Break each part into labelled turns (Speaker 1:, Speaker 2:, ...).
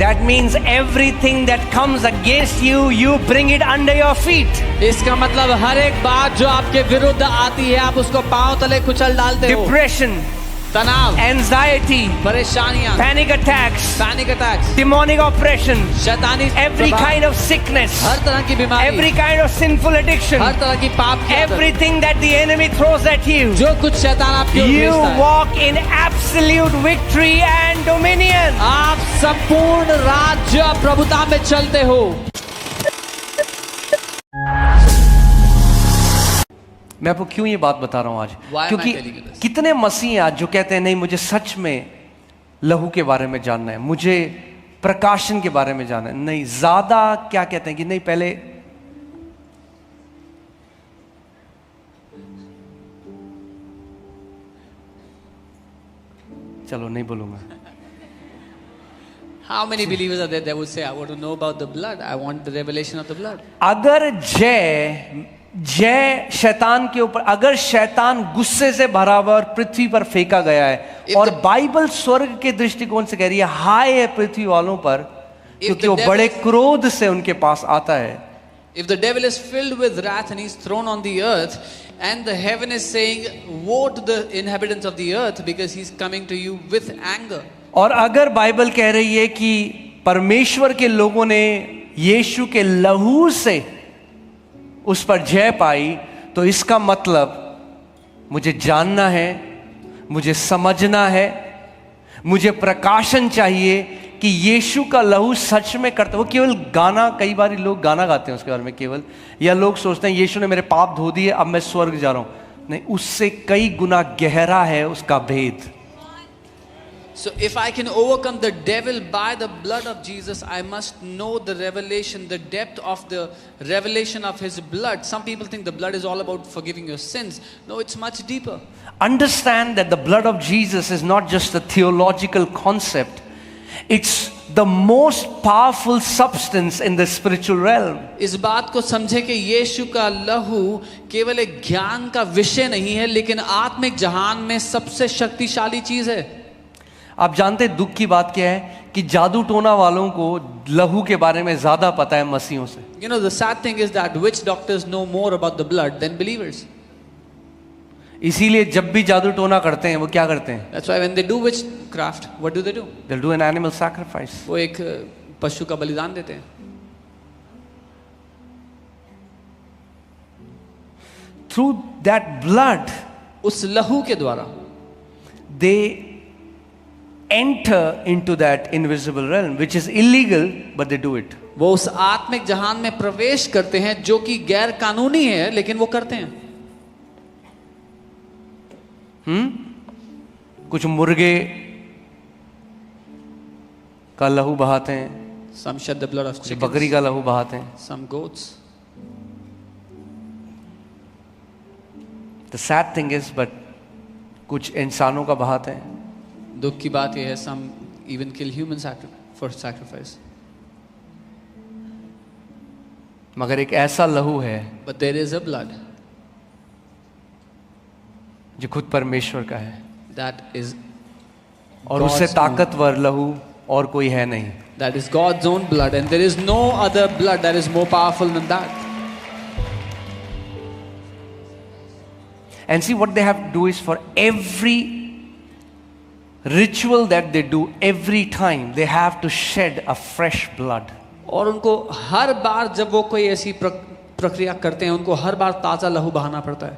Speaker 1: That means everything that comes against you, you bring it under your feet.
Speaker 2: इसका मतलब हर एक बात जो आपके विरुद्ध आती है आप उसको पांव तले कुचल डालते हो।
Speaker 1: Depression,
Speaker 2: तनाव,
Speaker 1: anxiety,
Speaker 2: परेशानियां,
Speaker 1: panic attacks, demonic oppression,
Speaker 2: शैतानी
Speaker 1: every
Speaker 2: प्रभाव,
Speaker 1: kind of sickness,
Speaker 2: हर तरह की बीमारी,
Speaker 1: every kind of sinful addiction,
Speaker 2: हर तरह की पाप की आदत,
Speaker 1: everything that the enemy throws at you,
Speaker 2: जो कुछ शैतान आपके ऊपर
Speaker 1: you
Speaker 2: भेजता है,
Speaker 1: walk in absolute victory and dominion.
Speaker 2: आप संपूर्ण राज्य और प्रभुता में चलते हो।
Speaker 1: मैं आपको क्यों ये बात बता रहा हूं आज?
Speaker 2: Why am I
Speaker 1: क्योंकि
Speaker 2: telling you this?
Speaker 1: कितने मसीह हैं आज जो कहते हैं नहीं मुझे सच में लहू के बारे में जानना है, मुझे प्रकाशन के बारे में जानना है। नहीं, ज्यादा क्या कहते हैं कि नहीं पहले चलो नहीं बोलूंगा।
Speaker 2: How many believers are there that would say I want to know about the blood, I want the revelation of the blood?
Speaker 1: अगर जय शैतान के ऊपर, अगर शैतान गुस्से से भरा हुआ और पृथ्वी पर फेंका गया है और बाइबल स्वर्ग के दृष्टिकोण से कह रही है हाय है पृथ्वी वालों पर, क्योंकि वो बड़े क्रोध से उनके पास आता है।
Speaker 2: If the devil is filled with wrath and he's thrown on the earth, and the heaven is saying woe to the inhabitants of the earth because he's coming to you with anger.
Speaker 1: और अगर Bible कह रही है कि परमेश्वर के लोगों ने यीशु के लहू से उस पर जय पाई, तो इसका मतलब मुझे जानना है, मुझे समझना है, मुझे प्रकाशन चाहिए कि यीशु का लहू सच में करता। वो केवल गाना, कई बार लोग गाना गाते हैं उसके बारे में केवल, या लोग सोचते हैं यीशु ने मेरे पाप धो दिए अब मैं स्वर्ग जा रहा हूं। नहीं, उससे कई गुना गहरा है उसका भेद।
Speaker 2: So if I can overcome the devil by the blood of Jesus, I must know the revelation, the depth of the revelation of his blood. Some people think the blood is all about forgiving your sins. No, it's much deeper.
Speaker 1: Understand that the blood of Jesus is not just a theological concept. It's the most powerful substance in the spiritual realm.
Speaker 2: इस बात को समझे कि यीशु का लहू केवल एक ज्ञान का विषय नहीं है, लेकिन आत्मिक जहान में सबसे शक्तिशाली चीज है।
Speaker 1: आप जानते हैं दुख की बात क्या है कि जादू टोना वालों को लहू के बारे में ज्यादा पता है मसीहों से।
Speaker 2: You know, the sad thing is that witch doctors know more about the blood than believers.
Speaker 1: इसीलिए जब भी जादू टोना करते हैं वो क्या करते हैं?
Speaker 2: That's why when they do witchcraft, what do?
Speaker 1: They'll do an animal sacrifice.
Speaker 2: वो एक पशु का बलिदान देते हैं।
Speaker 1: Through that blood,
Speaker 2: उस लहू के द्वारा
Speaker 1: they enter into that invisible realm, which is illegal, but they do it.
Speaker 2: वो उस आत्मिक जहान में प्रवेश करते हैं जो कि गैर कानूनी है, लेकिन वो करते हैं।
Speaker 1: कुछ मुर्गे का लहू बहाते हैं,
Speaker 2: Some shed the blood of
Speaker 1: कुछ
Speaker 2: chickens,
Speaker 1: बकरी का लहू बहाते हैं।
Speaker 2: some goats.
Speaker 1: The sad thing is, but कुछ इंसानों का बहाते हैं।
Speaker 2: दुख की बात यह है, some even kill human for sacrifice.
Speaker 1: मगर एक ऐसा लहू है
Speaker 2: But there is a blood
Speaker 1: जो खुद परमेश्वर का है,
Speaker 2: that is
Speaker 1: और उससे
Speaker 2: God's own.
Speaker 1: ताकतवर लहू और कोई है नहीं।
Speaker 2: That is God's own blood, and there is no other blood that is more powerful than that.
Speaker 1: And see what they have to do is for every ritual that they do, every time they have to shed a fresh blood.
Speaker 2: और उनको हर बार जब वो कोई ऐसी प्रक्रिया करते हैं, उनको हर बार ताजा लहू बहाना पड़ता है।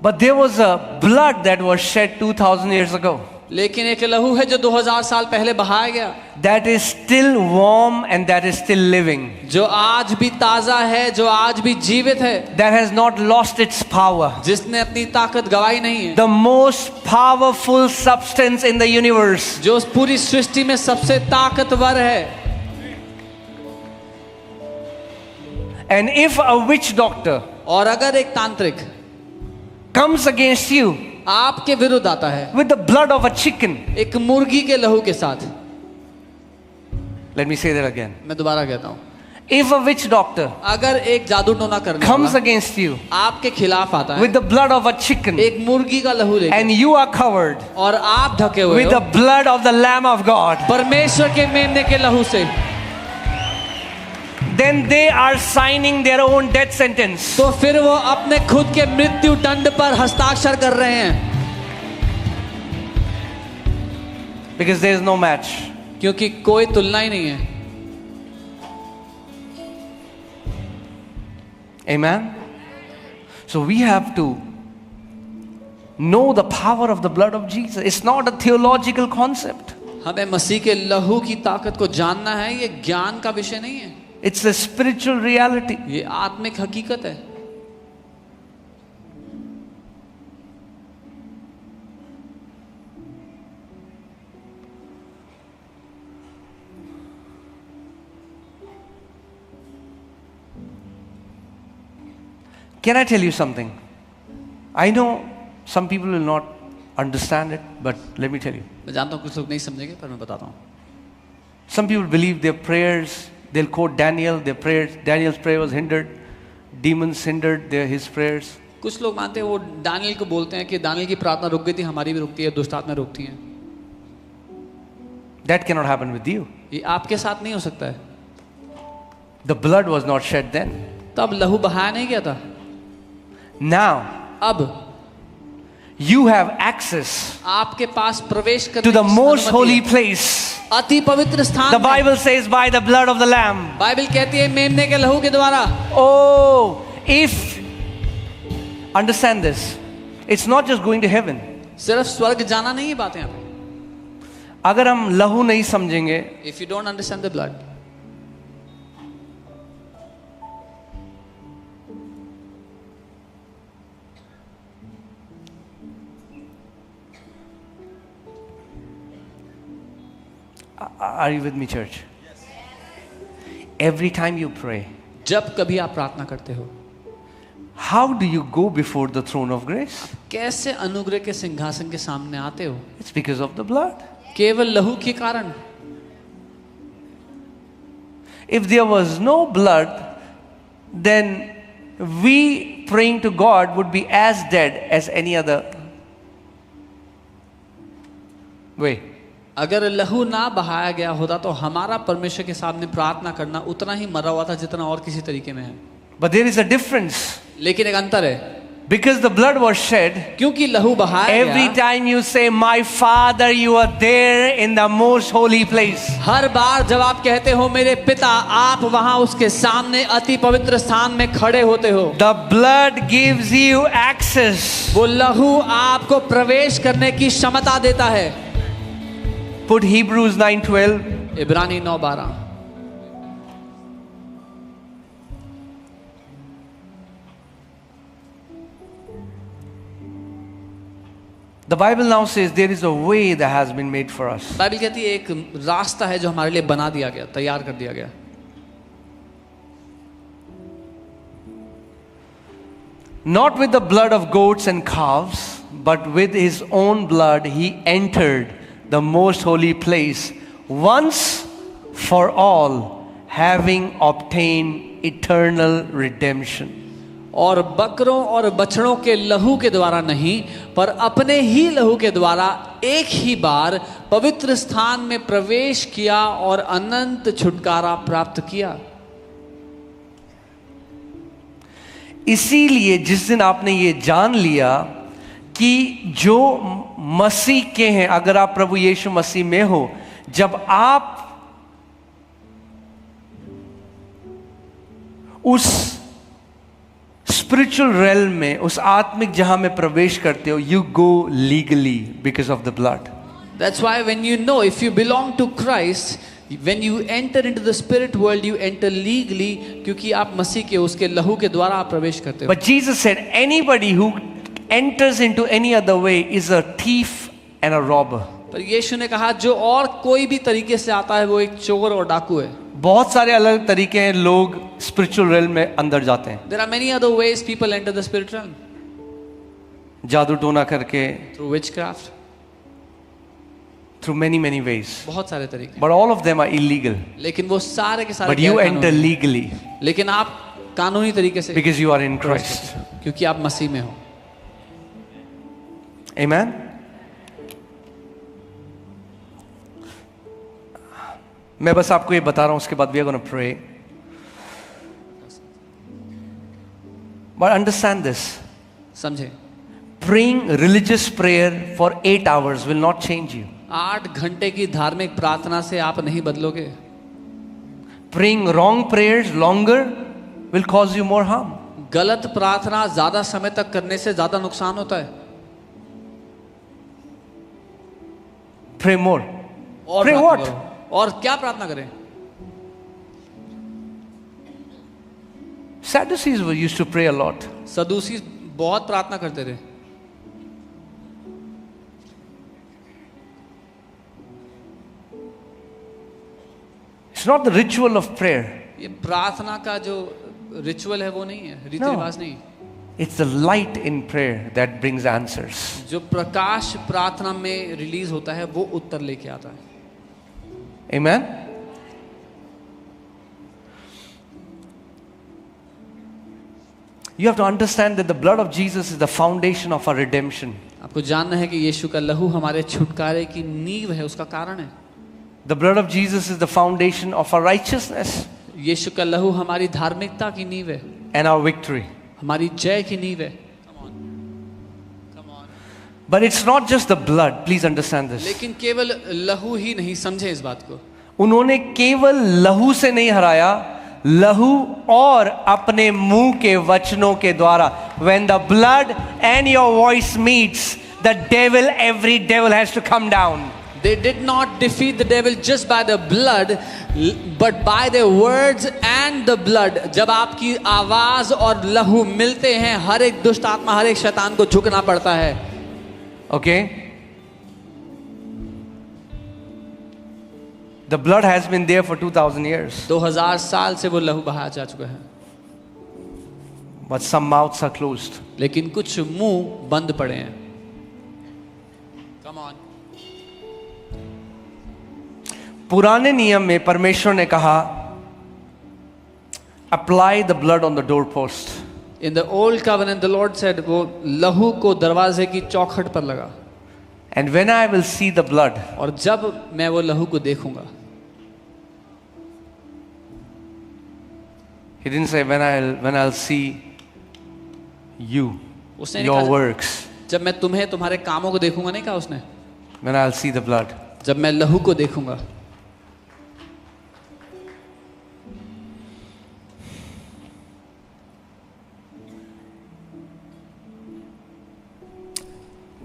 Speaker 1: But there was a blood that was shed 2000 years ago.
Speaker 2: लेकिन एक लहू है जो 2000 साल पहले बहाया गया,
Speaker 1: That is still warm and that is still living.
Speaker 2: जो आज भी ताजा है, जो आज भी जीवित है,
Speaker 1: That has not lost its power.
Speaker 2: जिसने अपनी ताकत गवाई नहीं है,
Speaker 1: The most powerful substance in the universe.
Speaker 2: जो पूरी सृष्टि में सबसे ताकतवर है।
Speaker 1: And if a witch doctor
Speaker 2: और अगर एक तांत्रिक
Speaker 1: comes against you
Speaker 2: आपके विरुद्ध आता है
Speaker 1: with the blood of a chicken,
Speaker 2: एक मुर्गी के लहू के साथ,
Speaker 1: let me say that again.
Speaker 2: मैं दोबारा कहता हूं,
Speaker 1: If a witch doctor
Speaker 2: अगर एक जादू टोना करने
Speaker 1: comes
Speaker 2: वाला
Speaker 1: against you
Speaker 2: आपके खिलाफ आता है
Speaker 1: with the blood of a chicken
Speaker 2: एक मुर्गी का लहू लेके
Speaker 1: and you are covered
Speaker 2: और आप ढके हुए
Speaker 1: with
Speaker 2: हो
Speaker 1: the blood of the Lamb of God,
Speaker 2: परमेश्वर के मेमने के लहू से,
Speaker 1: then they are signing their own death sentence.
Speaker 2: तो फिर वो अपने खुद के मृत्यु दंड पर हस्ताक्षर कर रहे हैं,
Speaker 1: Because there is no match.
Speaker 2: क्योंकि कोई तुलना ही नहीं है.
Speaker 1: Amen. So we have to know the power of the blood of Jesus. It's not a theological concept.
Speaker 2: हमें मसीह के लहू की ताकत को जानना है. ये ज्ञान का विषय नहीं है,
Speaker 1: It's a spiritual reality.
Speaker 2: ये आत्मिक हकीकत है.
Speaker 1: Can I tell you something? I know some people will not understand it, but let me tell you.
Speaker 2: मैं जानता हूँ कुछ लोग नहीं समझेंगे, पर मैं बताता हूँ.
Speaker 1: Some people believe their prayers, they'll quote Daniel, their prayers, Daniel's prayer was hindered, demons hindered his prayers.
Speaker 2: कुछ लोग मानते हैं वो दानियल को बोलते हैं कि दानियल की प्रार्थना रुक गई थी, हमारी भी रुकती है, दुष्ट आत्मा रुकती हैं.
Speaker 1: That cannot happen with you.
Speaker 2: ये आपके साथ नहीं हो सकता है.
Speaker 1: The blood was not shed then.
Speaker 2: तब लहू बहाया नहीं गया था.
Speaker 1: Now,
Speaker 2: अब
Speaker 1: you have access
Speaker 2: आपके पास प्रवेश करने
Speaker 1: to the
Speaker 2: की
Speaker 1: most
Speaker 2: अनुमति
Speaker 1: holy
Speaker 2: है.
Speaker 1: place.
Speaker 2: अति पवित्र स्थान
Speaker 1: The
Speaker 2: में.
Speaker 1: Bible says by the blood of the Lamb.
Speaker 2: Bible कहती है मेमने के लहू के द्वारा.
Speaker 1: Oh, if, understand this, it's not just going to heaven.
Speaker 2: सिर्फ स्वर्ग जाना नहीं है बात यहाँ पे.
Speaker 1: अगर हम लहू नहीं समझेंगे,
Speaker 2: If you don't understand the blood,
Speaker 1: are you with me, church? Every time you pray,
Speaker 2: जब कभी आप प्रार्थना करते हो,
Speaker 1: how do you go before the throne of grace?
Speaker 2: कैसे अनुग्रह के सिंहासन के सामने आते हो?
Speaker 1: It's because of the blood.
Speaker 2: केवल लहू के कारण.
Speaker 1: If there was no blood, then we praying to God would be as dead as any other way.
Speaker 2: अगर लहू ना बहाया गया होता तो हमारा परमेश्वर के सामने प्रार्थना करना उतना ही मरा हुआ था जितना और किसी तरीके में है.
Speaker 1: But there is a difference.
Speaker 2: लेकिन एक अंतर है.
Speaker 1: Because the blood was shed,
Speaker 2: क्योंकि लहू बहाया
Speaker 1: every
Speaker 2: गया,
Speaker 1: time you say, My Father, you are there in the most holy place.
Speaker 2: हर बार जब आप कहते हो मेरे पिता, आप वहां उसके सामने अति पवित्र स्थान में खड़े होते हो.
Speaker 1: The blood gives you access.
Speaker 2: वो लहू आपको प्रवेश करने की क्षमता देता है.
Speaker 1: Put Hebrews 9:12.
Speaker 2: इब्रानी 9:12.
Speaker 1: The Bible now says there is a way that has been made for us.
Speaker 2: Bible कहती है एक रास्ता है जो हमारे लिए बना दिया गया, तैयार कर दिया गया.
Speaker 1: Not with the blood of goats and calves, but with his own blood he entered the most holy place once for all, having obtained eternal redemption.
Speaker 2: और बकरों और बछड़ों के लहू के द्वारा नहीं, पर अपने ही लहू के द्वारा एक ही बार पवित्र स्थान में प्रवेश किया और अनंत छुटकारा प्राप्त किया.
Speaker 1: इसीलिए जिस दिन आपने ये जान लिया कि जो मसीह के हैं, अगर आप प्रभु यीशु मसीह में हो, जब आप उस स्पिरिचुअल रेल्म में, उस आत्मिक जहां में प्रवेश करते हो, you go legally because of the blood.
Speaker 2: That's why when you know if you belong to Christ, when you enter into the spirit world, you enter legally, क्योंकि आप मसीह के उसके लहू के द्वारा आप प्रवेश करते हो.
Speaker 1: But Jesus said anybody who enters into any other way is a thief and a robber.
Speaker 2: पर यीशु ने कहा जो और कोई भी तरीके से आता है वो एक चोर और डाकू है.
Speaker 1: बहुत सारे अलग तरीके हैं लोग स्पिरिचुअल रेल में अंदर जाते हैं.
Speaker 2: There are many other ways people enter the spirit realm.
Speaker 1: जादू टोना करके,
Speaker 2: Through witchcraft,
Speaker 1: through many, many ways.
Speaker 2: बहुत सारे तरीके,
Speaker 1: But all of them are illegal.
Speaker 2: लेकिन वो सारे के सारे
Speaker 1: But you
Speaker 2: गैर-कानूनी
Speaker 1: enter
Speaker 2: हैं।
Speaker 1: legally
Speaker 2: लेकिन आप कानूनी तरीके से,
Speaker 1: because you are in Christ.
Speaker 2: क्योंकि आप मसीह में हो।
Speaker 1: Amen? मैं बस आपको ये बता रहा हूं, उसके बाद we are going to pray. But understand this.
Speaker 2: समझे,
Speaker 1: Praying religious prayer for 8 hours will not change you.
Speaker 2: 8 घंटे की धार्मिक प्रार्थना से आप नहीं बदलोगे।
Speaker 1: Praying wrong prayers longer will cause you more harm.
Speaker 2: गलत प्रार्थना ज्यादा समय तक करने से ज्यादा नुकसान होता है।
Speaker 1: Pray more.
Speaker 2: और
Speaker 1: Pray
Speaker 2: प्रार्थना
Speaker 1: what?
Speaker 2: करो। और क्या प्रार्थना करें?
Speaker 1: Sadducees used to pray a lot.
Speaker 2: सदूसी बहुत प्रार्थना करते थे।
Speaker 1: It's not the ritual of prayer.
Speaker 2: ये प्रार्थना का जो रिचुअल है वो नहीं है, रीति
Speaker 1: No.
Speaker 2: रिवाज नहीं।
Speaker 1: It's the light in prayer that brings answers.
Speaker 2: जो प्रकाश प्रार्थना में रिलीज होता है वो उत्तर लेके आता है।
Speaker 1: Amen? You have to understand that the blood of Jesus is the foundation of our redemption.
Speaker 2: आपको जानना है कि यीशु का लहू हमारे छुटकारे की नींव है, उसका कारण है।
Speaker 1: The blood of Jesus is the foundation of our righteousness
Speaker 2: यीशु का लहू हमारी धार्मिकता की नींव है,
Speaker 1: and our victory.
Speaker 2: हमारी जय की नींव है।
Speaker 1: But it's not just the blood. Please understand this.
Speaker 2: लेकिन केवल लहू ही नहीं, समझे इस बात को।
Speaker 1: उन्होंने केवल लहू से नहीं हराया, लहू और अपने मुंह के वचनों के द्वारा. When the blood and your voice meets, the devil, every devil has to come down.
Speaker 2: They did not defeat the devil just by the blood, but by their words and the blood. जब आपकी आवाज और लहू मिलते हैं, हर एक दुष्ट आत्मा, हर एक शैतान को झुकना पड़ता है।
Speaker 1: Okay? The blood has been there for 2000 years.
Speaker 2: 2000 साल से वो लहू बहाया जा चुका है,
Speaker 1: But some mouths are closed.
Speaker 2: लेकिन कुछ मुंह बंद पड़े हैं। Come on.
Speaker 1: पुराने नियम में परमेश्वर ने कहा, apply the blood on the doorpost.
Speaker 2: In the old covenant, the Lord said, वो लहू को दरवाजे की चौखट पर लगा।
Speaker 1: And when I will see the blood,
Speaker 2: और जब मैं वो लहू को देखूंगा,
Speaker 1: he didn't say when I'll see you,
Speaker 2: उसने नहीं
Speaker 1: your
Speaker 2: कहा
Speaker 1: works.
Speaker 2: जब मैं तुम्हें तुम्हारे कामों को देखूंगा, नहीं कहा उसने,
Speaker 1: When I'll see the blood.
Speaker 2: जब मैं लहू को देखूंगा।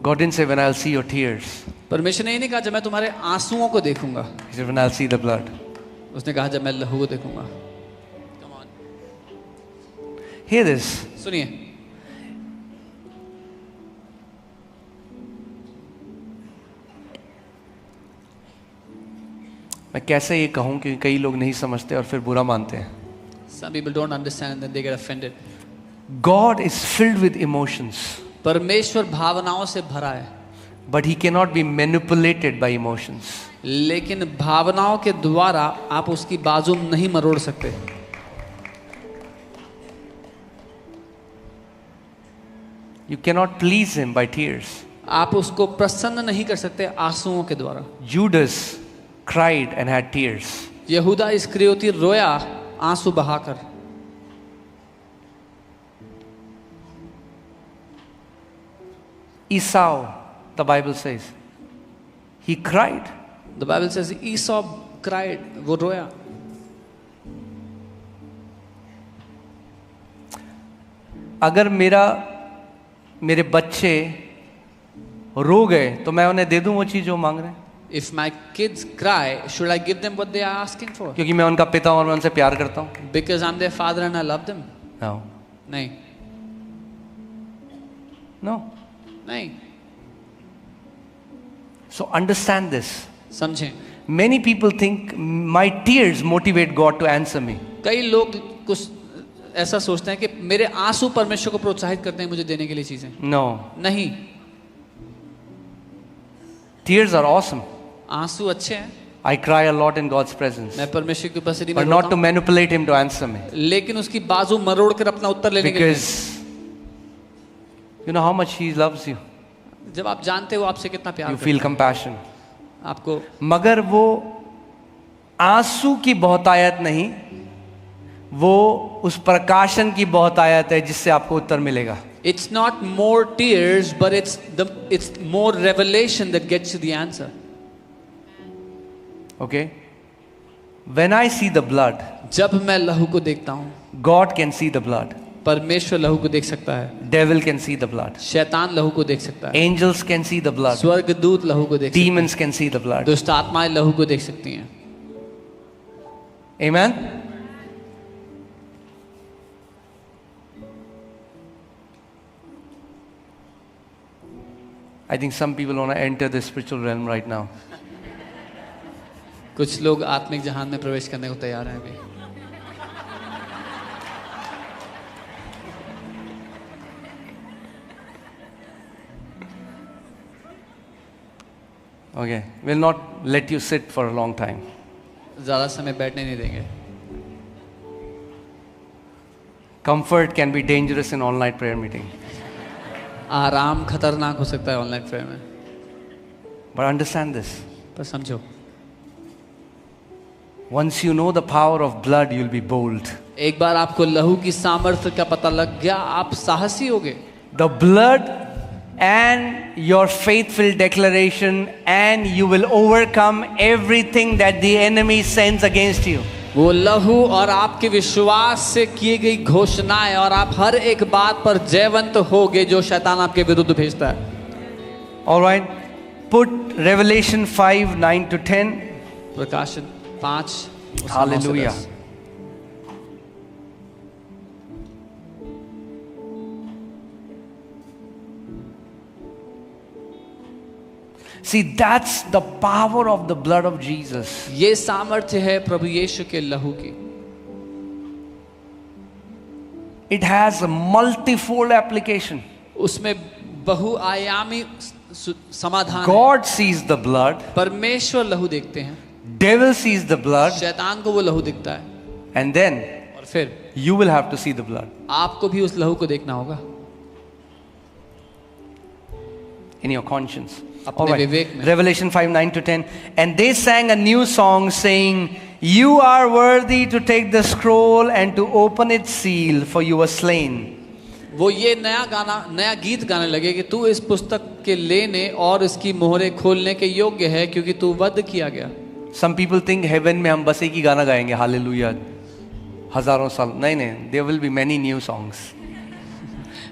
Speaker 1: God didn't say when I'll see your tears.
Speaker 2: परमेश्वर ने ये नहीं कहा जब मैं तुम्हारे आंसुओं को देखूंगा,
Speaker 1: He said when I'll see the blood.
Speaker 2: उसने कहा जब मैं लहू को देखूंगा।
Speaker 1: Hear this.
Speaker 2: सुनिए,
Speaker 1: मैं कैसे ये कहूँ कि कई लोग नहीं समझते और फिर बुरा मानते हैं.
Speaker 2: some people don't understand and then they get offended.
Speaker 1: God is filled with emotions,
Speaker 2: परमेश्वर भावनाओं से भरा है,
Speaker 1: but he cannot be manipulated by emotions.
Speaker 2: लेकिन भावनाओं के द्वारा आप उसकी बाजू नहीं मरोड़ सकते।
Speaker 1: You cannot please him by tears.
Speaker 2: आप उसको प्रसन्न नहीं कर सकते आंसुओं के द्वारा।
Speaker 1: Judas cried and had tears.
Speaker 2: यहूदा इस्करियोती रोया आंसू बहाकर।
Speaker 1: Esau, the Bible says, he cried.
Speaker 2: The Bible says Esau cried, वो रोया।
Speaker 1: अगर मेरे बच्चे रो गए तो मैं उन्हें दे दूं वो चीज जो मांग रहे हैं,
Speaker 2: If my kids cry, should I give them what they are asking for?
Speaker 1: क्योंकि मैं उनका पिता हूं और मैं उनसे प्यार करता हूं.
Speaker 2: Because I'm their father and I love them?
Speaker 1: No.
Speaker 2: नहीं,
Speaker 1: No.
Speaker 2: नहीं।
Speaker 1: So understand this.
Speaker 2: समझें,
Speaker 1: Many people think my tears motivate God to answer me.
Speaker 2: कई लोग कुछ ऐसा सोचते हैं कि मेरे आंसू परमेश्वर को प्रोत्साहित करते हैं मुझे देने के लिए चीजें।
Speaker 1: No.
Speaker 2: नहीं,
Speaker 1: Tears are awesome.
Speaker 2: आंसू अच्छे हैं,
Speaker 1: I cry a lot in God's presence,
Speaker 2: मैं परमेश्वर की उपस्थिति में
Speaker 1: but not
Speaker 2: रोता
Speaker 1: to
Speaker 2: हूं,
Speaker 1: manipulate Him to answer me.
Speaker 2: लेकिन उसकी बाजू मरोड़ कर अपना उत्तर लेने के लिए
Speaker 1: Because you know how much He loves you.
Speaker 2: नहीं। जब आप जानते हो आपसे कितना प्यार
Speaker 1: You
Speaker 2: करता
Speaker 1: feel
Speaker 2: है,
Speaker 1: compassion.
Speaker 2: आपको
Speaker 1: मगर वो आंसू की बहुतायत नहीं, वो उस प्रकाशन की बहुतायत है जिससे आपको उत्तर मिलेगा.
Speaker 2: it's not more tears, but it's more revelation that gets you the answer.
Speaker 1: Okay? When I see the blood,
Speaker 2: जब मैं लहू को देखता हूँ,
Speaker 1: God can see the blood.
Speaker 2: परमेश्वर लहू को देख सकता है,
Speaker 1: Devil can see the blood.
Speaker 2: शैतान लहू को देख सकता है,
Speaker 1: Angels can see the blood.
Speaker 2: स्वर्गदूत लहू को देख सकते
Speaker 1: Demons can see the
Speaker 2: हैं,
Speaker 1: blood.
Speaker 2: दुष्ट आत्माएं लहू को देख सकती हैं.
Speaker 1: Amen? I think some people want to enter the spiritual realm right now.
Speaker 2: कुछ लोग आत्मिक जहान में प्रवेश करने को तैयार हैं अभी.
Speaker 1: Okay, we'll not let you sit for a long time.
Speaker 2: ज्यादा समय बैठने नहीं देंगे.
Speaker 1: Comfort can be dangerous in online prayer meeting.
Speaker 2: आराम खतरनाक हो सकता है ऑनलाइन प्रेयर में,
Speaker 1: But understand this.
Speaker 2: पर समझो,
Speaker 1: Once you know the power of blood, you'll be bold.
Speaker 2: एक बार आपको लहू की सामर्थ्य का पता लग गया, आप साहसी होगे.
Speaker 1: The blood and your faithful declaration, and you will overcome everything that the enemy sends against you.
Speaker 2: वो लहू और आपके विश्वास से की गई घोषणाएं, और आप हर एक बात पर जयवंत होगे जो शैतान आपके विरुद्ध भेजता है.
Speaker 1: All right? Put Revelation 5:9 to 10.
Speaker 2: प्रकाशन 5.
Speaker 1: Hallelujah. See, that's the power of the blood of Jesus.
Speaker 2: ये सामर्थ्य है प्रभु यीशु के लहू की.
Speaker 1: It has a multifold application.
Speaker 2: उसमें बहुआयामी समाधान है.
Speaker 1: God sees the blood,
Speaker 2: परमेश्वर लहू देखते हैं,
Speaker 1: devil sees the blood,
Speaker 2: शैतान को वो लहू दिखता है,
Speaker 1: and then
Speaker 2: और फिर
Speaker 1: you will have to see the blood
Speaker 2: आपको भी उस लहू को देखना होगा
Speaker 1: in your conscience.
Speaker 2: अपने
Speaker 1: All right.
Speaker 2: विवेक में.
Speaker 1: Revelation 5:9 to 10. And they sang a new song saying, "You are worthy to take the scroll and to open its seal, for you were slain."
Speaker 2: वो ये नया गीत गाने लगे कि तू इस पुस्तक के लेने और इसकी मोहरें खोलने के योग्य है, क्योंकि तू वध किया गया.
Speaker 1: Some people think heaven में हम बस एक ही गाना गाएंगे, हालेलुया, हजारों साल. नहीं, there will be many new songs.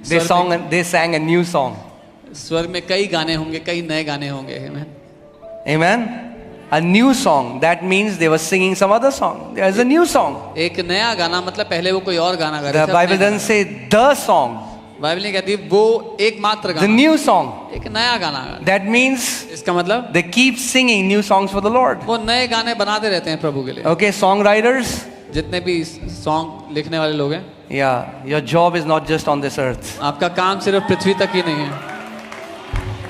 Speaker 1: They sang a new song.
Speaker 2: स्वर्ग में कई गाने होंगे, कई नए गाने होंगे. Amen.
Speaker 1: Amen. A new song. That means they were singing some other song. There's a new song.
Speaker 2: एक नया गाना मतलब पहले वो कोई और गाना गा
Speaker 1: The
Speaker 2: रहे थे.
Speaker 1: Bible doesn't say the song.
Speaker 2: Bible नहीं कहती वो एकमात्र
Speaker 1: The
Speaker 2: गाना,
Speaker 1: new song.
Speaker 2: एक नया गाना गा.
Speaker 1: That means
Speaker 2: इसका मतलब
Speaker 1: they keep singing new songs for the Lord.
Speaker 2: वो नए गाने बनाते रहते हैं प्रभु के लिए.
Speaker 1: Okay, songwriters.
Speaker 2: जितने भी सॉन्ग लिखने वाले लोग हैं,
Speaker 1: Yeah, your job is not just on this earth.
Speaker 2: आपका काम सिर्फ पृथ्वी तक ही नहीं है.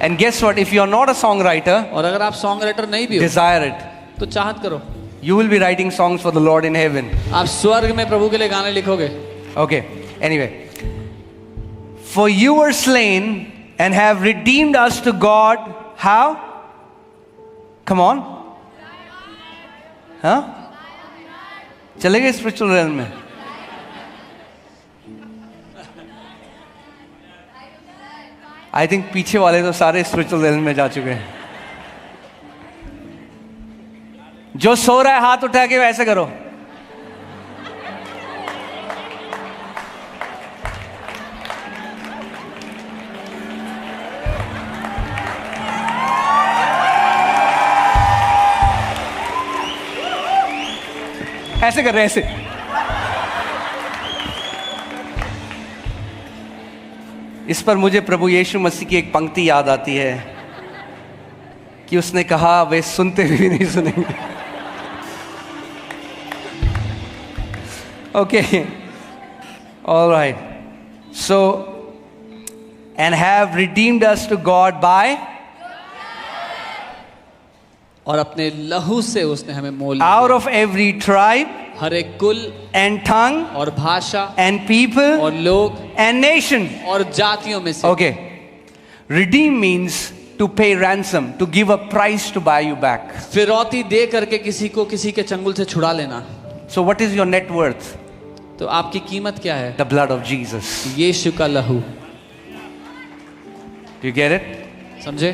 Speaker 1: And guess what? If you are not a songwriter,
Speaker 2: और अगर आप सॉन्ग राइटर नहीं भी हो
Speaker 1: desire it.
Speaker 2: तो चाहत करो,
Speaker 1: You will be writing songs for the Lord in heaven.
Speaker 2: आप स्वर्ग में प्रभु के लिए गाने लिखोगे.
Speaker 1: Okay, anyway. For you were slain and have redeemed us to God. How? Come on. Huh? चले गए spiritual realm में. I think पीछे वाले तो सारे spiritual realm में जा चुके हैं. जो सो रहा है हाथ उठा के वैसे करो. ऐसे कर रहे हैं, ऐसे. इस पर मुझे प्रभु यीशु मसीह की एक पंक्ति याद आती है कि उसने कहा, वे सुनते भी नहीं सुनेंगे. Okay, all right. So, and have redeemed us to God by.
Speaker 2: और अपने लहू से उसने हमें मोल लिया।
Speaker 1: out of every tribe
Speaker 2: हर एक कुल
Speaker 1: and tongue
Speaker 2: और भाषा
Speaker 1: and people
Speaker 2: और लोग
Speaker 1: and nation.
Speaker 2: और जातियों में से।
Speaker 1: Okay. Redeem means to pay ransom, to give a price to buy you back.
Speaker 2: फिरौती दे करके किसी को किसी के चंगुल से छुड़ा लेना।
Speaker 1: So what is your net worth?
Speaker 2: तो आपकी कीमत क्या है?
Speaker 1: The blood of Jesus.
Speaker 2: यीशु का लहू।
Speaker 1: Do you get it?
Speaker 2: समझे?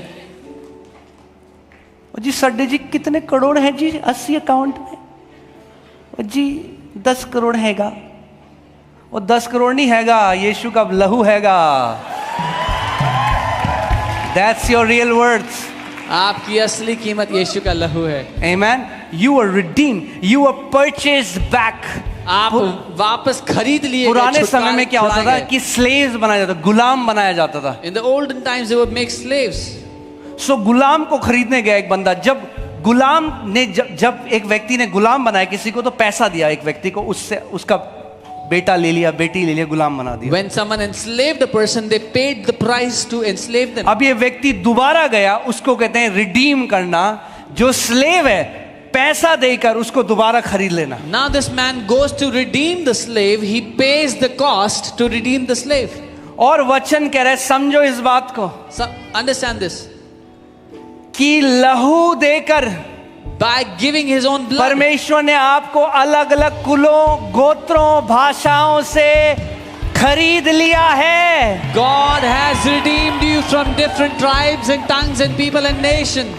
Speaker 1: और जी सड्डे जी कितने करोड़ हैं जी 80 अकाउंट में? और जी 10 करोड़ हैगा। और 10 करोड़ नहीं हैगा, यीशु का लहू हैगा। That's your real worth.
Speaker 2: आपकी असली कीमत यीशु का लहू है।
Speaker 1: Amen. You were redeemed. You were purchased back.
Speaker 2: आप वापस खरीद लिए।
Speaker 1: पुराने समय में क्या होता था कि स्लेव्स बनाया जाता, गुलाम बनाया जाता था।
Speaker 2: In the olden times they would make slaves.
Speaker 1: So गुलाम को खरीदने गया एक बंदा। जब गुलाम ने जब एक व्यक्ति ने गुलाम बनाया किसी को, तो पैसा दिया एक व्यक्ति को, उससे उसका बेटा ले लिया, बेटी ले लिया, गुलाम बना दिया।
Speaker 2: When someone enslaved a person, they paid the price to enslave them.
Speaker 1: अब ये व्यक्ति दोबारा गया, उसको कहते हैं रिडीम करना। जो स्लेव है पैसा देकर उसको दोबारा खरीद लेना।
Speaker 2: Now this man goes to redeem the slave. He pays the cost to redeem the slave.
Speaker 1: और वचन कह रहा है, समझो इस बात को,
Speaker 2: So understand this.
Speaker 1: कि लहू देकर
Speaker 2: By giving his own blood,
Speaker 1: परमेश्वर ने आपको अलग अलग कुलों, गोत्रों, भाषाओं से खरीद लिया है।
Speaker 2: God has redeemed you from different tribes and tongues and people and nation.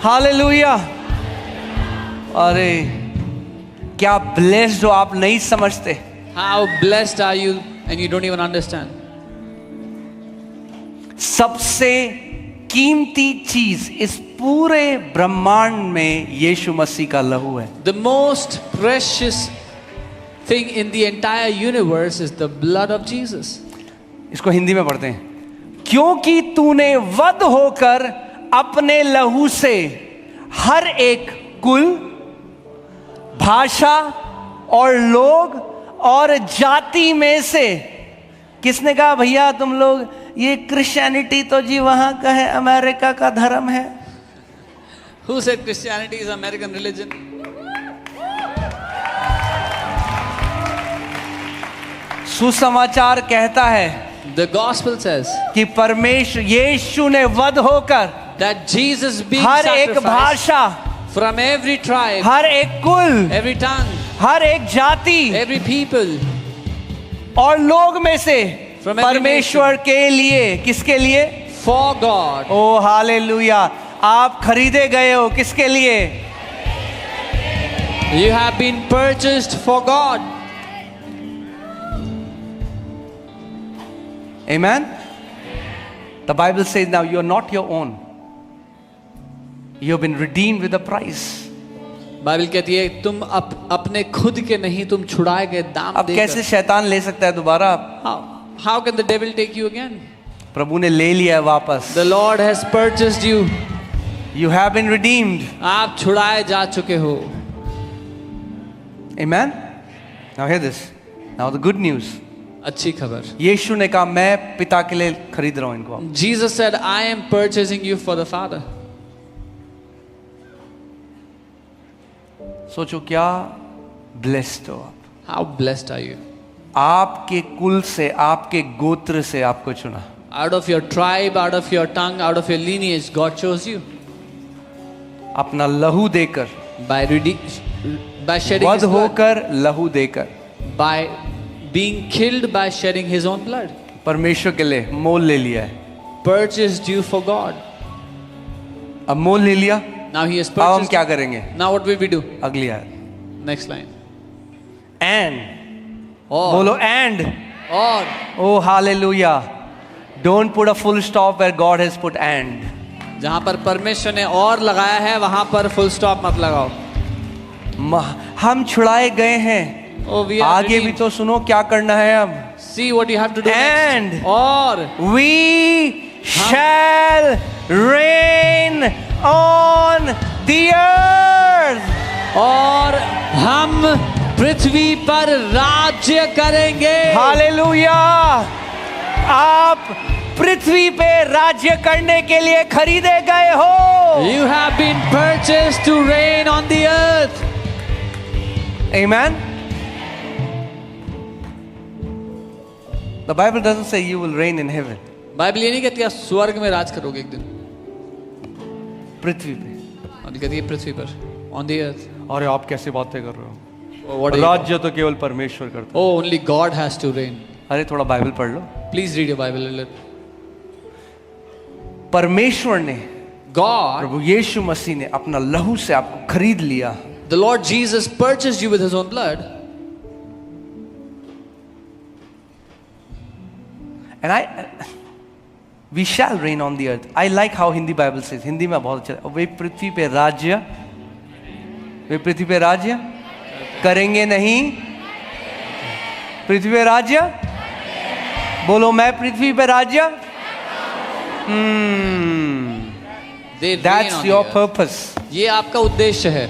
Speaker 1: Hallelujah. अरे क्या ब्लेस्ड हो, आप नहीं समझते।
Speaker 2: How blessed are you and you don't even understand.
Speaker 1: सबसे कीमती चीज इस पूरे ब्रह्मांड में यीशु मसीह का लहू है।
Speaker 2: The most precious thing in the entire universe is the blood of Jesus.
Speaker 1: इसको हिंदी में पढ़ते हैं। क्योंकि तूने वध होकर अपने लहू से हर एक कुल, भाषा और लोग और जाति में से। किसने कहा भैया तुम लोग ये क्रिश्चियनिटी तो जी वहां का है, अमेरिका का धर्म है?
Speaker 2: Who said Christianity is American religion?
Speaker 1: सुसमाचार कहता है
Speaker 2: The gospel says
Speaker 1: कि परमेश्वर यीशु ने वध होकर
Speaker 2: that Jesus being
Speaker 1: हर एक
Speaker 2: sacrificed
Speaker 1: भाषा,
Speaker 2: from every tribe,
Speaker 1: हर एक कुल,
Speaker 2: every tongue,
Speaker 1: हर एक जाति
Speaker 2: every people,
Speaker 1: और लोग में से
Speaker 2: From every
Speaker 1: परमेश्वर के लिए, किसके लिए?
Speaker 2: for God.
Speaker 1: Oh hallelujah. आप खरीदे गए हो किसके लिए?
Speaker 2: You have been purchased for God.
Speaker 1: Amen. The Bible says now you are not your own. You have been redeemed with a price.
Speaker 2: Bible कहती है तुम अपने खुद के नहीं, तुम छुड़ाए गए दाम
Speaker 1: अब कैसे शैतान ले सकता है दोबारा?
Speaker 2: How can the devil take you again?
Speaker 1: प्रभु ने ले लिया है वापस।
Speaker 2: The Lord has purchased you.
Speaker 1: You have been redeemed.
Speaker 2: आप छुड़ाए जा चुके हो।
Speaker 1: Amen. Now hear this. Now the good news.
Speaker 2: अच्छी खबर।
Speaker 1: यीशु ने कहा मैं पिता के लिए खरीद रहा हूं इनको।
Speaker 2: Jesus said, I am purchasing you for the Father.
Speaker 1: सोचो क्या ब्लेस्ड हो आप।
Speaker 2: How blessed are you?
Speaker 1: आपके कुल से, आपके गोत्र से आपको चुना।
Speaker 2: Out of your tribe, out of your tongue, out of your lineage, God chose you.
Speaker 1: अपना लहू देकर,
Speaker 2: By shedding
Speaker 1: वध
Speaker 2: His blood.
Speaker 1: होकर लहू देकर,
Speaker 2: By being killed by shedding His own blood.
Speaker 1: परमेश्वर के लिए मोल ले लिया है।
Speaker 2: Purchased you for God.
Speaker 1: अब मोल ले लिया,
Speaker 2: Now He has
Speaker 1: अब हम
Speaker 2: purchased
Speaker 1: क्या
Speaker 2: you.
Speaker 1: करेंगे?
Speaker 2: Now what will we do?
Speaker 1: अगली आयत।
Speaker 2: Next line.
Speaker 1: एंड
Speaker 2: Or,
Speaker 1: बोलो and.
Speaker 2: or
Speaker 1: oh hallelujah. Don't put a full stop where God has put and.
Speaker 2: जहां पर परमेश्वर ने और लगाया है वहां पर फुल स्टॉप मत लगाओ।
Speaker 1: हम छुड़ाए गए हैं।
Speaker 2: Oh, we are
Speaker 1: आगे भी
Speaker 2: redeemed.
Speaker 1: तो सुनो क्या करना है अब।
Speaker 2: See what you have to do
Speaker 1: And
Speaker 2: next. और
Speaker 1: we shall reign on the earth.
Speaker 2: और हम पृथ्वी पर राज्य करेंगे।
Speaker 1: हालेलुया। आप पृथ्वी पे राज्य करने के लिए खरीदे गए हो।
Speaker 2: You have been purchased to reign on the earth.
Speaker 1: Amen. The Bible doesn't say you will reign in heaven.
Speaker 2: Bible ये नहीं कहती आप स्वर्ग में राज करोगे एक दिन,
Speaker 1: पृथ्वी पे।
Speaker 2: और कहती है पृथ्वी पर, on the earth.
Speaker 1: अरे आप कैसे बातें कर रहे हो?
Speaker 2: Oh, what are you-
Speaker 1: राज्य तो केवल परमेश्वर करता
Speaker 2: Oh, only God has to reign.
Speaker 1: है। अरे थोड़ा बाइबल पढ़ लो।
Speaker 2: Please read your Bible a little.
Speaker 1: परमेश्वर ने,
Speaker 2: God,
Speaker 1: प्रभु यीशु मसीह ने अपना लहू से आपको खरीद लिया।
Speaker 2: the Lord Jesus purchased you with His own blood.
Speaker 1: And we shall reign on the earth. I like how Hindi Bible says. Hindi में बहुत अच्छा। वे पृथ्वी पे राज्य, वे पृथ्वी पे राज्य करेंगे नहीं। पृथ्वी पे राज्य, बोलो मैं पृथ्वी पे राज्य।
Speaker 2: They reign
Speaker 1: That's
Speaker 2: on
Speaker 1: your
Speaker 2: the earth.
Speaker 1: purpose.
Speaker 2: ये आपका उद्देश्य है।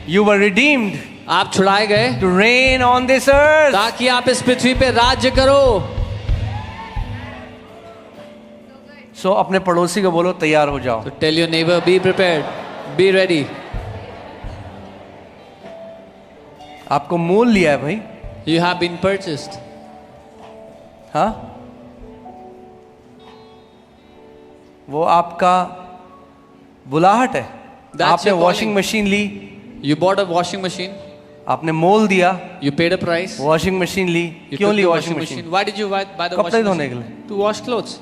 Speaker 1: You were redeemed
Speaker 2: आप छुड़ाए गए
Speaker 1: to reign on this earth.
Speaker 2: ताकि आप इस पृथ्वी पे राज्य करो।
Speaker 1: So अपने पड़ोसी को बोलो तैयार हो जाओ।
Speaker 2: So tell your neighbor, be prepared, be ready.
Speaker 1: आपको मोल लिया है भाई।
Speaker 2: You have been purchased.
Speaker 1: हाँ, वो आपका बुलाहट है।
Speaker 2: That's
Speaker 1: आपने
Speaker 2: your
Speaker 1: वॉशिंग
Speaker 2: calling.
Speaker 1: मशीन ली,
Speaker 2: You bought a washing machine.
Speaker 1: आपने मोल दिया,
Speaker 2: You paid a price.
Speaker 1: Washing machine ली।
Speaker 2: You
Speaker 1: क्यों
Speaker 2: took
Speaker 1: ली
Speaker 2: the
Speaker 1: washing machine?
Speaker 2: Why did you buy the
Speaker 1: कपड़े
Speaker 2: washing
Speaker 1: धोने के
Speaker 2: machine?
Speaker 1: लिए।
Speaker 2: To wash clothes.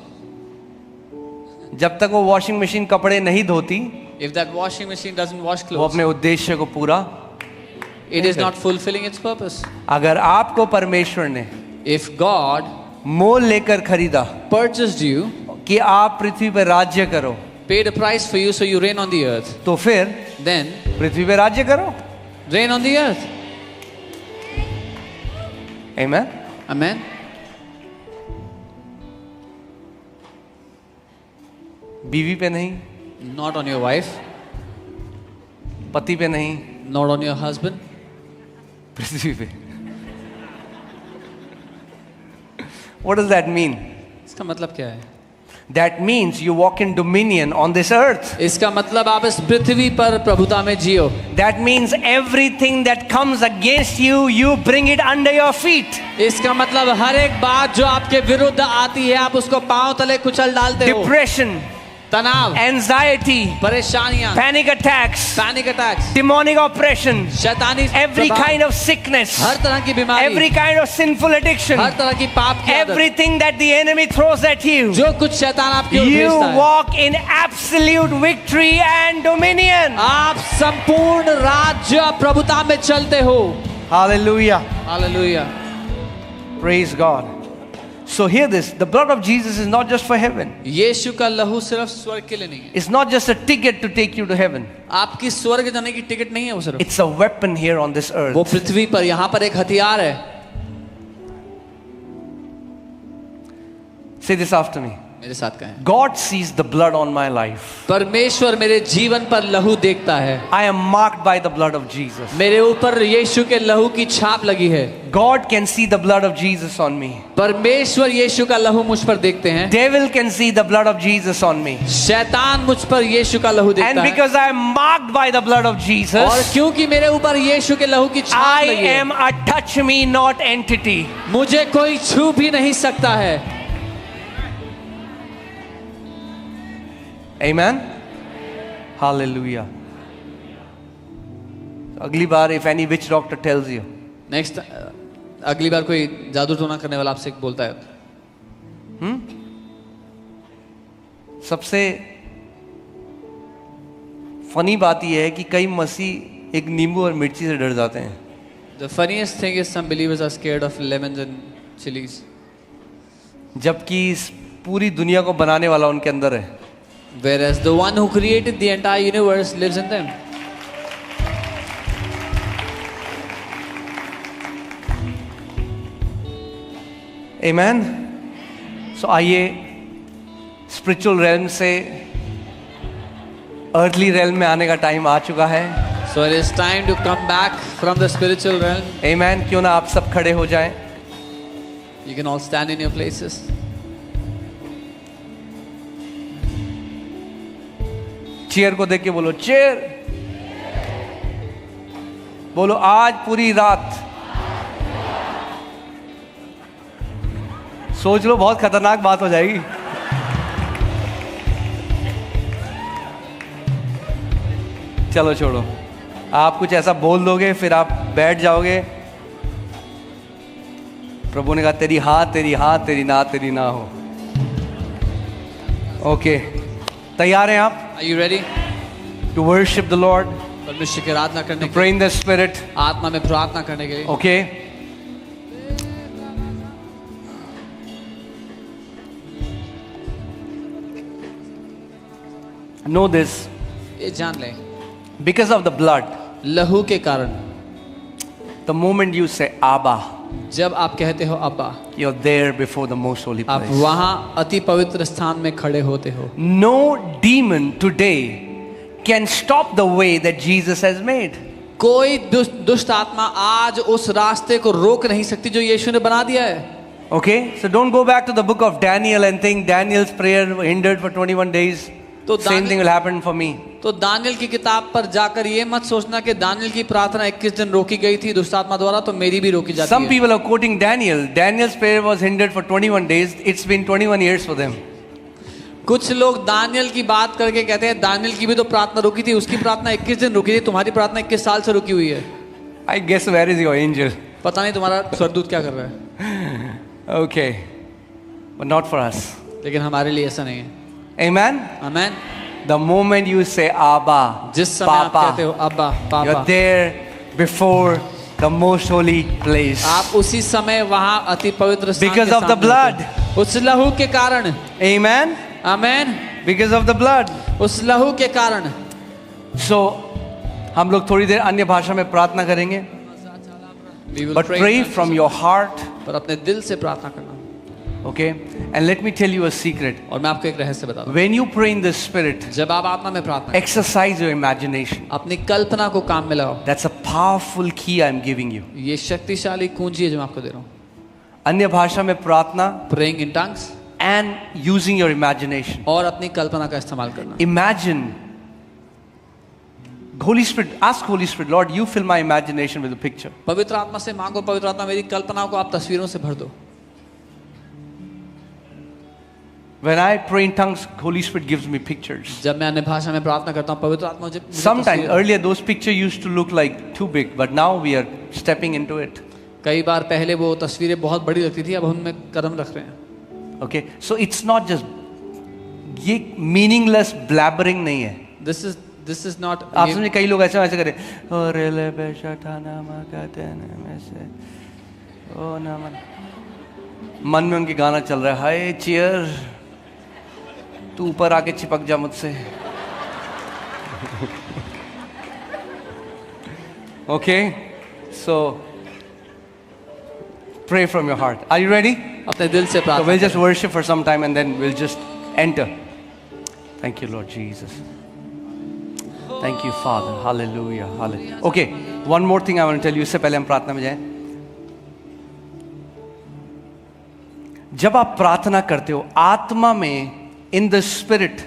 Speaker 1: जब तक वो वॉशिंग मशीन कपड़े नहीं धोती,
Speaker 2: If that washing machine doesn't wash
Speaker 1: वो
Speaker 2: clothes,
Speaker 1: अपने उद्देश्य को पूरा।
Speaker 2: it is not fulfilling its purpose.
Speaker 1: अगर आपको परमेश्वर ने
Speaker 2: If God
Speaker 1: मोल लेकर खरीदा
Speaker 2: purchased you,
Speaker 1: कि आप पृथ्वी पर राज्य करो,
Speaker 2: paid a price for you so you reign on the earth,
Speaker 1: तो फिर
Speaker 2: then
Speaker 1: पृथ्वी पर राज्य करो।
Speaker 2: reign on the earth.
Speaker 1: Amen.
Speaker 2: Amen.
Speaker 1: बीवी पे नहीं,
Speaker 2: Not on your wife,
Speaker 1: पति पे नहीं,
Speaker 2: not on your husband,
Speaker 1: पृथ्वी पे। What does that mean?
Speaker 2: इसका मतलब क्या है?
Speaker 1: That means you walk in dominion on this earth.
Speaker 2: इसका मतलब आप इस पृथ्वी पर प्रभुता में जियो।
Speaker 1: That means everything that comes against you, you bring it under your feet.
Speaker 2: इसका मतलब हर एक बात जो आपके विरुद्ध आती है आप उसको पांव तले कुचल डालते हो।
Speaker 1: Depression,
Speaker 2: तनाव,
Speaker 1: anxiety,
Speaker 2: परेशानियां,
Speaker 1: panic attacks,
Speaker 2: panic attacks,
Speaker 1: demonic oppression,
Speaker 2: शैतानी
Speaker 1: every
Speaker 2: प्रभाव,
Speaker 1: kind of sickness,
Speaker 2: हर तरह की बीमारी,
Speaker 1: every kind of sinful addiction,
Speaker 2: हर तरह की पाप की आदत,
Speaker 1: everything that the enemy throws at you,
Speaker 2: जो कुछ शैतान आपकी ओर
Speaker 1: you
Speaker 2: भेजता है,
Speaker 1: walk in absolute victory and dominion.
Speaker 2: आप संपूर्ण राज्य प्रभुता में चलते हो।
Speaker 1: Hallelujah.
Speaker 2: Hallelujah.
Speaker 1: Praise God. So hear this, the blood of Jesus is not just for heaven.
Speaker 2: यीशु का लहू सिर्फ स्वर्ग के लिए नहीं है।
Speaker 1: It's not just a ticket to take you to heaven.
Speaker 2: आपकी स्वर्ग जाने की टिकट नहीं है वो सिर्फ।
Speaker 1: It's a weapon here on this
Speaker 2: वो
Speaker 1: earth.
Speaker 2: पृथ्वी पर यहाँ पर एक हथियार है।
Speaker 1: Say this after me.
Speaker 2: मेरे साथ कहें।
Speaker 1: God sees the blood on my life.
Speaker 2: परमेश्वर मेरे जीवन पर लहू देखता है।
Speaker 1: I am marked by the blood of Jesus.
Speaker 2: मेरे ऊपर यीशु के लहू की छाप लगी है।
Speaker 1: God can see the blood of Jesus on me.
Speaker 2: परमेश्वर यीशु का लहू मुझ पर देखते हैं।
Speaker 1: Devil can see the blood of Jesus on me.
Speaker 2: शैतान मुझ पर यीशु का लहू
Speaker 1: And
Speaker 2: देखता है।
Speaker 1: because I am marked by the blood of
Speaker 2: और
Speaker 1: Jesus,
Speaker 2: क्योंकि मेरे ऊपर यीशु के लहू की छाप
Speaker 1: I
Speaker 2: लगी है,
Speaker 1: am a touch me not entity.
Speaker 2: मुझे कोई छू भी नहीं सकता है।
Speaker 1: Amen. Hallelujah. अगली बार if any witch doctor tells you,
Speaker 2: next अगली बार कोई जादू टोना करने वाला आपसे बोलता है,
Speaker 1: सबसे फनी बात यह है कि कई मसीह एक नींबू और मिर्ची से डर जाते हैं।
Speaker 2: the funniest thing is some believers are scared of lemons and chilies,
Speaker 1: जबकि इस पूरी दुनिया को बनाने वाला उनके अंदर है।
Speaker 2: whereas the one who created the entire universe lives in them.
Speaker 1: Amen. So आइए स्पिरिचुअल रेल्म से अर्थली रेल्म में आने का टाइम आ चुका है।
Speaker 2: So it is time to come back from the spiritual realm.
Speaker 1: Amen. क्यों ना आप सब खड़े हो जाएं।
Speaker 2: You can all stand in your places.
Speaker 1: Chair को देख के बोलो चेयर। बोलो आज पूरी रात। सोच लो बहुत खतरनाक बात हो जाएगी। चलो छोड़ो, आप कुछ ऐसा बोल दोगे फिर आप बैठ जाओगे। प्रभु ने कहा तेरी हाँ तेरी ना हो। ओके, तैयार हैं आप?
Speaker 2: Are you ready?
Speaker 1: To worship the lord,
Speaker 2: परमेश्वर की आराधना करने
Speaker 1: to pray in the spirit.
Speaker 2: आत्मा में प्रार्थना करने के लिए।
Speaker 1: ओके, नो दिस,
Speaker 2: ये जान लें,
Speaker 1: बिकॉज ऑफ द ब्लड,
Speaker 2: लहू के कारण
Speaker 1: द मोमेंट यू से आबा,
Speaker 2: जब आप कहते हो अब्बा,
Speaker 1: you are there before the most holy
Speaker 2: आप
Speaker 1: प्लेस।
Speaker 2: वहां अति पवित्र स्थान में खड़े होते हो।
Speaker 1: No demon today can stop the way that Jesus has made.
Speaker 2: कोई दुष्ट आत्मा आज उस रास्ते को रोक नहीं सकती जो यीशु ने बना दिया है।
Speaker 1: Okay, so don't go back to the book of Daniel and think Daniel's prayer hindered for 21 days.
Speaker 2: तो
Speaker 1: Same thing will happen for me.
Speaker 2: तो दानियल की किताब पर जाकर ये मत सोचना कि दानियल की प्रार्थना 21 दिन रोकी गई थी दुष्ट आत्मा द्वारा, तो मेरी भी रोकी जाती
Speaker 1: Some
Speaker 2: है।
Speaker 1: people are quoting Daniel. Daniel's prayer was hindered for 21 days. It's been 21 years for them.
Speaker 2: कुछ लोग दानियल की बात करके कहते हैं दानियल की भी तो प्रार्थना रुकी थी, उसकी प्रार्थना 21 दिन रुकी थी, तुम्हारी प्रार्थना 21 साल से रुकी हुई है।
Speaker 1: I guess where is your angel?
Speaker 2: पता नहीं तुम्हारा स्वर्गदूत क्या कर रहा है।
Speaker 1: Okay, but not for us.
Speaker 2: लेकिन हमारे लिए ऐसा नहीं है।
Speaker 1: Amen?
Speaker 2: Amen.
Speaker 1: The moment you say Abba,
Speaker 2: जिस समय आप कहते हो
Speaker 1: Papa,
Speaker 2: अब्बा पापा,
Speaker 1: you're there before the most holy place.
Speaker 2: आप उसी समय वहां अति पवित्र स्थान
Speaker 1: Because
Speaker 2: के
Speaker 1: of the
Speaker 2: सामने
Speaker 1: blood.
Speaker 2: होते हैं। उस लहू के कारण।
Speaker 1: Amen?
Speaker 2: Amen.
Speaker 1: Because of the blood.
Speaker 2: उस लहू के कारण।
Speaker 1: So, हम लोग थोड़ी देर अन्य भाषा में प्रार्थना करेंगे,
Speaker 2: We will
Speaker 1: but pray
Speaker 2: in
Speaker 1: from your heart,
Speaker 2: पर अपने दिल से प्रार्थना करना।
Speaker 1: okay? And let me tell you a secret.
Speaker 2: और मैं आपको एक रहस्य बता दूं,
Speaker 1: When you pray in the Spirit,
Speaker 2: जब आप आत्मा में प्रार्थना करें,
Speaker 1: exercise your imagination.
Speaker 2: अपनी कल्पना को काम में लाओ।
Speaker 1: That's a powerful key I'm giving you.
Speaker 2: ये शक्तिशाली कुंजी है जो मैं आपको दे रहा हूँ।
Speaker 1: अन्य भाषा में प्रार्थना
Speaker 2: Praying in tongues
Speaker 1: and using your imagination.
Speaker 2: और अपनी कल्पना का इस्तेमाल करना।
Speaker 1: Imagine. Holy Spirit, ask Holy Spirit, Lord, you fill my imagination with a picture.
Speaker 2: पवित्र आत्मा से मांगो, पवित्र आत्मा मेरी कल्पनाओं को आप तस्वीरों से भर दो।
Speaker 1: When I pray in tongues, Holy Spirit gives me pictures.
Speaker 2: जब मैं अन्य भाषा में प्रार्थना करता हूँ, पवित्र आत्मा मुझे
Speaker 1: Sometimes
Speaker 2: तस्वीरें-
Speaker 1: earlier those pictures used to look like too big, but now we are stepping into it.
Speaker 2: कई बार पहले वो तस्वीरें बहुत बड़ी लगती थी, अब हम उनमें कदम रख रहे हैं।
Speaker 1: Okay, so it's not just ये meaningless blabbering नहीं है।
Speaker 2: This is not
Speaker 1: आप समझे कई लोग ऐसे करें, ओ रेले बेशा ठाना मा कहते हैं में से ओ ना मन में उनके गाना चल रहा है, हाय चियर तू ऊपर आके चिपक जा मुझसे। Okay, so pray from your heart. Are you ready?
Speaker 2: अपने दिल से
Speaker 1: So
Speaker 2: प्रार्थना
Speaker 1: we'll just worship for some time and then we'll just enter. Thank you, Lord Jesus. Thank you, Father. Hallelujah. Hallelujah. Okay, one more thing I want to tell you. इससे पहले हम प्रार्थना में जाएं। जब आप प्रार्थना करते हो आत्मा में, in the spirit,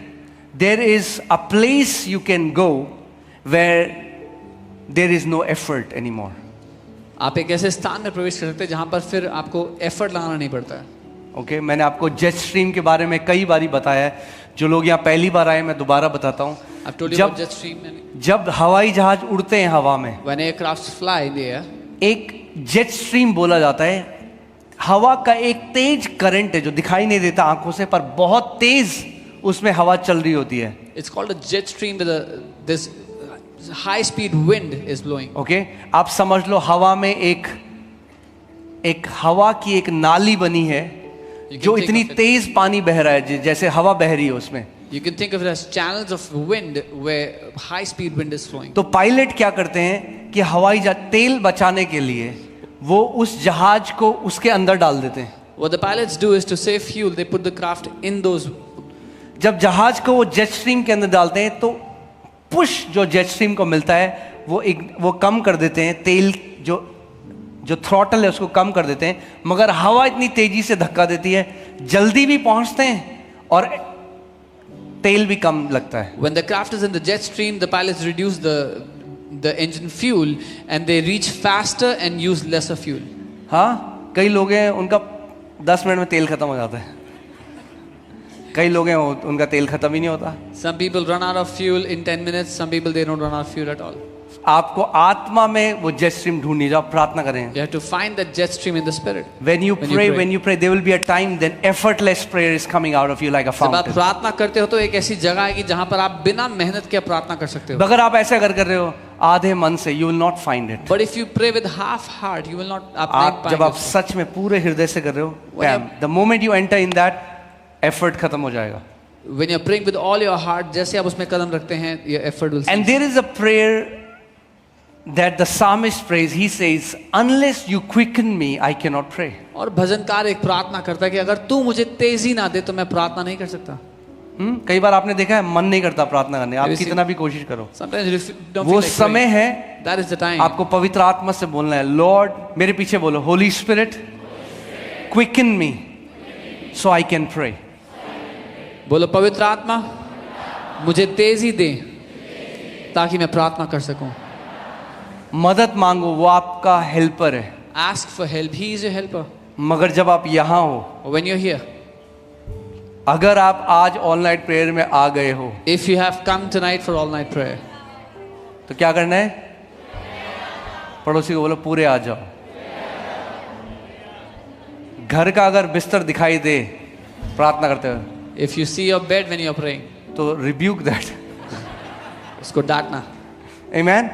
Speaker 1: there is a place you can go where there is no effort anymore.
Speaker 2: आप एक ऐसे स्थान में प्रवेश कर सकते हैं जहां पर फिर आपको एफर्ट लगाना नहीं पड़ता है।
Speaker 1: ओके, मैंने आपको जेट स्ट्रीम के बारे में कई बारी बताया है। जो लोग यहाँ पहली बार आए मैं दोबारा बताता हूँ।
Speaker 2: I've told you about jet stream and
Speaker 1: जब हवाई जहाज उड़ते हैं हवा में,
Speaker 2: when aircrafts fly in the air,
Speaker 1: एक जेट स्ट्रीम बोला जाता है। हवा का एक तेज करंट है जो दिखाई नहीं देता आंखों से, पर बहुत तेज उसमें हवा चल रही होती है।
Speaker 2: it's called a jet stream with this high speed wind is blowing.
Speaker 1: Okay, आप समझ लो हवा में एक हवा की एक नाली बनी है जो इतनी तेज पानी बह रहा है जैसे हवा बह रही है उसमें।
Speaker 2: You can think of it as channels of wind where high speed wind is flowing.
Speaker 1: तो पायलट क्या करते हैं कि हवाई जहाज तेल बचाने के लिए वो उस जहाज को उसके अंदर डाल देते हैं।
Speaker 2: What the pilots do is to save fuel, they put the craft in those.
Speaker 1: जब जहाज को वो जेट स्ट्रीम के अंदर डालते हैं तो पुश जो जेट स्ट्रीम को मिलता है वो कम कर देते हैं, तेल जो थ्रॉटल है उसको कम कर देते हैं, मगर हवा इतनी तेजी से धक्का देती है, जल्दी भी पहुंचते हैं और तेल भी कम लगता है.
Speaker 2: When the craft is in the jet stream, the pilots reduce the engine fuel and they reach faster and use lesser fuel.
Speaker 1: हाँ, कई लोग हैं उनका 10 मिनट में तेल खत्म हो जाता है. कई लोग हैं उनका तेल खत्म ही नहीं होता.
Speaker 2: Some people run out of fuel in 10 minutes, some people they don't run out of fuel at all.
Speaker 1: आपको आत्मा में वो जेट स्ट्रीम ढूंढनी, जब आप प्रार्थना करें.
Speaker 2: You have to find that jet stream in the spirit.
Speaker 1: When you pray, there will be a time then effortless prayer is coming out of you like a
Speaker 2: जब आप
Speaker 1: fountain.
Speaker 2: प्रार्थना करते हो तो एक ऐसी जगह है कि जहां पर आप बिना मेहनत के प्रार्थना कर सकते हो.
Speaker 1: अगर आप ऐसा कर रहे हो आधे मन से, you will not find it.
Speaker 2: But if you pray with half heart, you will not.
Speaker 1: आप जब आप सच में पूरे हृदय से कर रहे हो, bam, the moment you enter in that, effort खत्म हो जाएगा.
Speaker 2: When you are praying with all your heart, जैसे आप उसमें कदम रखते हैं, your effort will.
Speaker 1: And there is a prayer that the psalmist prays. He says, unless you quicken me, I cannot pray.
Speaker 2: और भजनकार एक प्रार्थना करता है कि अगर तू मुझे तेजी ना दे तो मैं प्रार्थना नहीं कर सकता.
Speaker 1: कई बार आपने देखा है मन नहीं करता प्रार्थना करने, आप कितना भी कोशिश करो. वो समय है,
Speaker 2: that is the time.
Speaker 1: आपको पवित्र आत्मा से बोलना है, लॉर्ड, मेरे पीछे बोलो, holy spirit quicken me so I can pray.
Speaker 2: बोलो, पवित्र आत्मा मुझे तेजी दे ताकि मैं प्रार्थना कर सकूं.
Speaker 1: मदद मांगो, वो आपका हेल्पर है.
Speaker 2: Ask for help, he is your helper.
Speaker 1: मगर जब आप यहाँ हो,
Speaker 2: When you're here,
Speaker 1: अगर आप आज ऑनलाइन प्रेयर में आ गए हो,
Speaker 2: if you have come tonight for all night prayer,
Speaker 1: तो क्या करना है? पड़ोसी को बोलो पूरे आ जाओ. घर का अगर बिस्तर दिखाई दे प्रार्थना करते हो,
Speaker 2: if you see your bed when you're praying,
Speaker 1: तो रिब्यूक दैट.
Speaker 2: उसको डांटना.
Speaker 1: Amen.